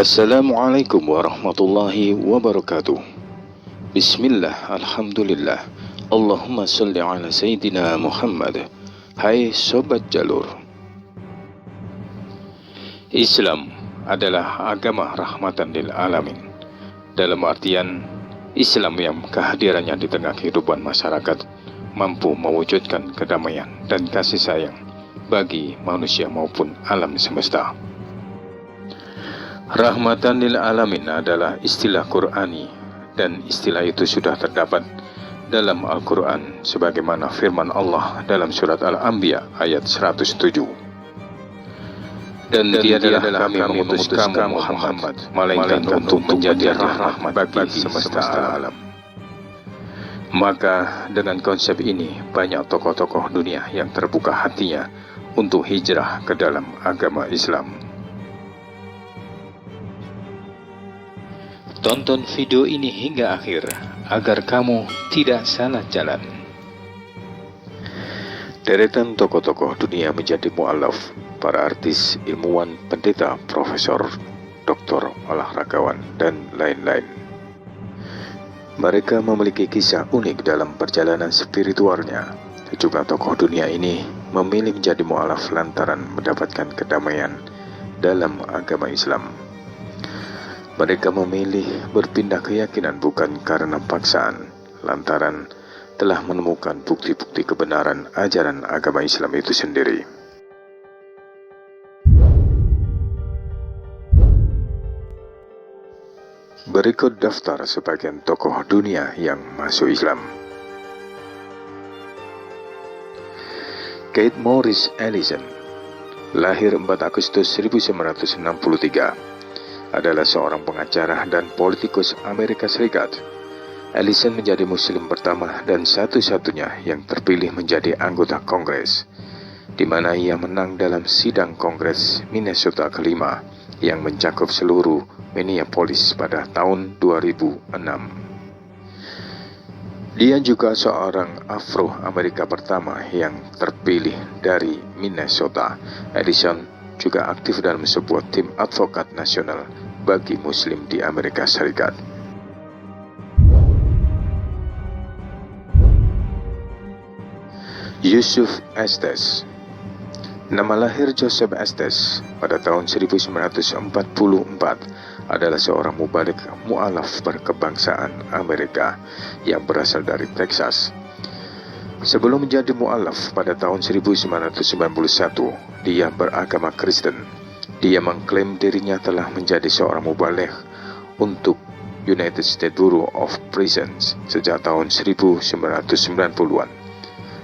Assalamualaikum warahmatullahi wabarakatuh. Bismillah, alhamdulillah. Allahumma salli ala Sayyidina Muhammad. Hai Sobat Jalur. Islam adalah agama rahmatan lil alamin. Dalam artian, Islam yang kehadirannya di tengah kehidupan masyarakat mampu mewujudkan kedamaian dan kasih sayang bagi manusia maupun alam semesta. Rahmatan lil alamin adalah istilah Qur'ani, dan istilah itu sudah terdapat dalam Al-Quran sebagaimana firman Allah dalam surat Al-Anbiya ayat 107. Dan tiadalah kami mengutus kamu Muhammad melainkan untuk menjadi rahmat bagi semesta alam. Maka dengan konsep ini banyak tokoh-tokoh dunia yang terbuka hatinya untuk hijrah ke dalam agama Islam. Tonton video ini hingga akhir agar kamu tidak salah jalan. Deretan tokoh-tokoh dunia menjadi mu'alaf, para artis, ilmuwan, pendeta, profesor, doktor, olahragawan, dan lain-lain. Mereka memiliki kisah unik dalam perjalanan spiritualnya. Juga tokoh dunia ini memilih menjadi mu'alaf lantaran mendapatkan kedamaian dalam agama Islam. Mereka memilih berpindah keyakinan bukan karena paksaan, lantaran telah menemukan bukti-bukti kebenaran ajaran agama Islam itu sendiri. Berikut daftar sebagian tokoh dunia yang masuk Islam. Kate Morris Ellison, lahir 4 Agustus 1963. Adalah seorang pengacara dan politikus Amerika Serikat. Ellison menjadi muslim pertama dan satu-satunya yang terpilih menjadi anggota Kongres, di mana ia menang dalam sidang Kongres Minnesota kelima yang mencakup seluruh Minneapolis pada tahun 2006. Dia juga seorang Afro-Amerika pertama yang terpilih dari Minnesota. Ellison juga aktif dalam sebuah tim advokat nasional bagi Muslim di Amerika Serikat. Yusuf Estes. Nama lahir Joseph Estes pada tahun 1944 adalah seorang mubalik mu'alaf berkebangsaan Amerika yang berasal dari Texas. Sebelum menjadi mu'alaf pada tahun 1991, dia beragama Kristen. Dia mengklaim dirinya telah menjadi seorang mubaligh untuk United States Bureau of Prisons sejak tahun 1990-an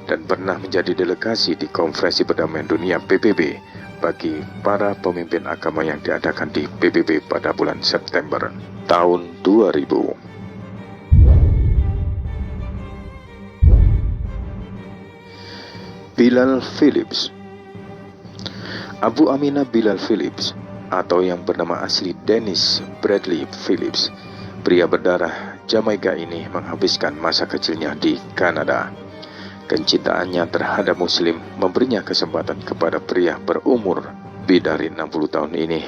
dan pernah menjadi delegasi di Konferensi Perdamaian Dunia PBB bagi para pemimpin agama yang diadakan di PBB pada bulan September tahun 2000. Bilal Phillips. Abu Aminah Bilal Phillips, atau yang bernama asli Dennis Bradley Phillips, pria berdarah Jamaika ini menghabiskan masa kecilnya di Kanada. Kecintaannya terhadap Muslim memberinya kesempatan kepada pria berumur lebih dari 60 tahun ini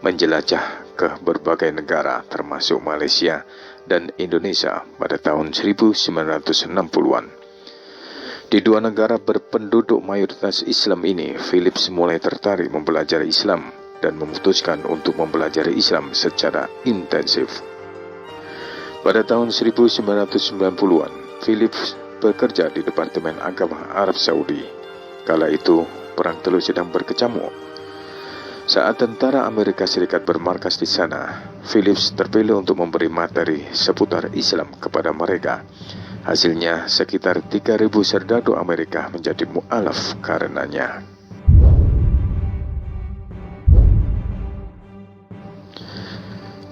menjelajah ke berbagai negara termasuk Malaysia dan Indonesia pada tahun 1960-an. Di dua negara berpenduduk mayoritas Islam ini, Phillips mulai tertarik mempelajari Islam dan memutuskan untuk mempelajari Islam secara intensif. Pada tahun 1990-an, Phillips bekerja di Departemen Agama Arab Saudi. Kala itu, Perang Teluk sedang berkecamuk. Saat tentara Amerika Serikat bermarkas di sana, Phillips terpilih untuk memberi materi seputar Islam kepada mereka. Hasilnya, sekitar 3.000 serdadu Amerika menjadi mu'alaf karenanya.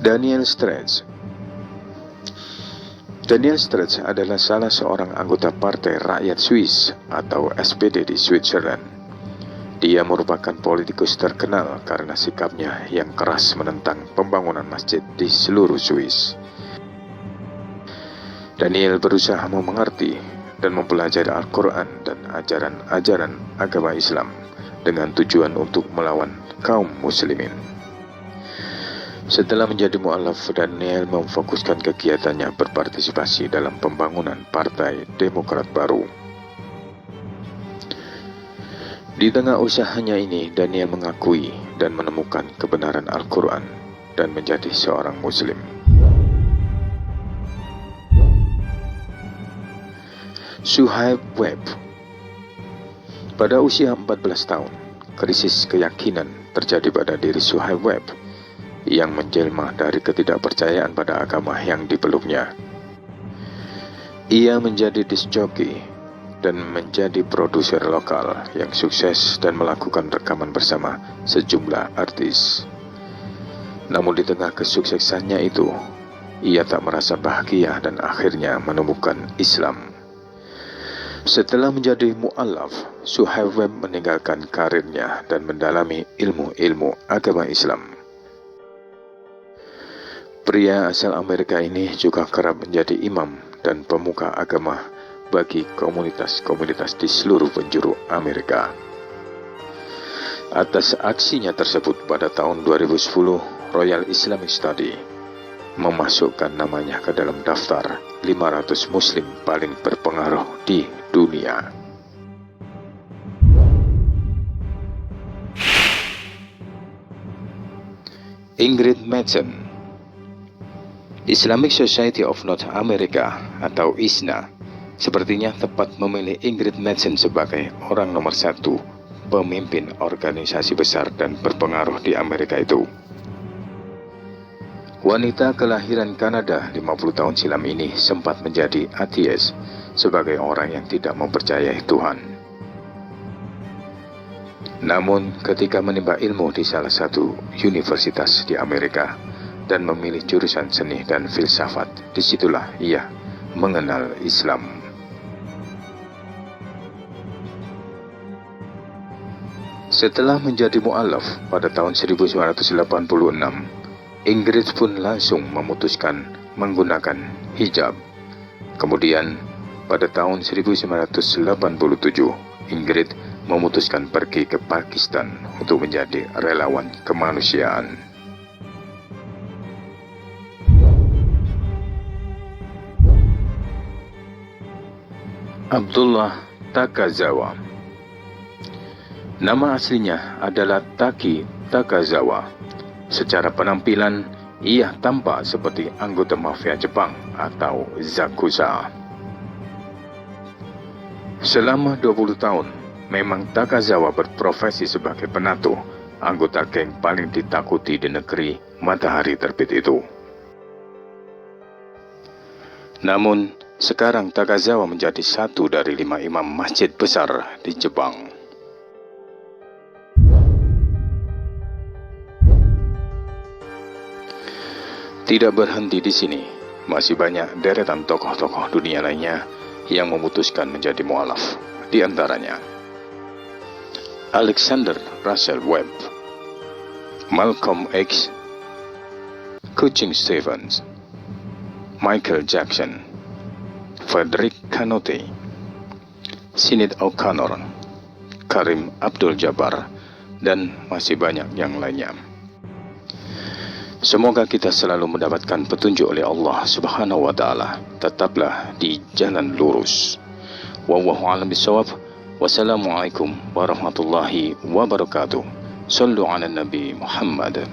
Daniel Strange. Daniel Strange adalah salah seorang anggota Partai Rakyat Swiss atau SPD di Switzerland. Dia merupakan politikus terkenal karena sikapnya yang keras menentang pembangunan masjid di seluruh Swiss. Daniel berusaha mengerti dan mempelajari Al-Quran dan ajaran-ajaran agama Islam dengan tujuan untuk melawan kaum muslimin. Setelah menjadi mu'alaf, Daniel memfokuskan kegiatannya berpartisipasi dalam pembangunan Partai Demokrat baru. Di tengah usahanya ini, Daniel mengakui dan menemukan kebenaran Al-Quran dan menjadi seorang Muslim. Suhaib Webb. Pada usia 14 tahun, krisis keyakinan terjadi pada diri Suhaib Webb yang menjelma dari ketidakpercayaan pada agama yang dipeluknya. Ia menjadi disc jockey dan menjadi produser lokal yang sukses dan melakukan rekaman bersama sejumlah artis. Namun di tengah kesuksesannya itu, ia tak merasa bahagia dan akhirnya menemukan Islam. Setelah menjadi mu'alaf, Suhaib Webb meninggalkan karirnya dan mendalami ilmu-ilmu agama Islam. Pria asal Amerika ini juga kerap menjadi imam dan pemuka agama bagi komunitas-komunitas di seluruh penjuru Amerika. Atas aksinya tersebut pada tahun 2010, Royal Islamic Study memasukkan namanya ke dalam daftar 500 muslim paling berpengaruh di dunia. Ingrid Mattson. Islamic Society of North America atau ISNA sepertinya tepat memilih Ingrid Mattson sebagai orang nomor 1 pemimpin organisasi besar dan berpengaruh di Amerika itu. Wanita kelahiran Kanada 50 tahun silam ini sempat menjadi ateis sebagai orang yang tidak mempercayai Tuhan. Namun ketika menimba ilmu di salah satu universitas di Amerika dan memilih jurusan seni dan filsafat, disitulah ia mengenal Islam. Setelah menjadi mu'alaf pada tahun 1986, Ingrid pun langsung memutuskan menggunakan hijab. Kemudian pada tahun 1987, Ingrid memutuskan pergi ke Pakistan untuk menjadi relawan kemanusiaan. Abdullah Takazawa. Nama aslinya adalah Taki Takazawa. Secara penampilan, ia tampak seperti anggota mafia Jepang atau Zakuza. Selama 20 tahun, memang Takazawa berprofesi sebagai penato, anggota geng paling ditakuti di negeri matahari terbit itu. Namun, sekarang Takazawa menjadi satu dari 5 imam masjid besar di Jepang. Tidak berhenti di sini, masih banyak deretan tokoh-tokoh dunia lainnya yang memutuskan menjadi mu'alaf. Di antaranya Alexander Russell Webb, Malcolm X, Cushing Stevens, Michael Jackson, Frederick Canotte, Sinead O'Connor, Karim Abdul-Jabbar, dan masih banyak yang lainnya. Semoga kita selalu mendapatkan petunjuk oleh Allah Subhanahu wa Ta'ala. Tetaplah di jalan lurus. Wallahu a'lam bishawab. Wassalamualaikum warahmatullahi wabarakatuh. Sallu ala Nabi Muhammad.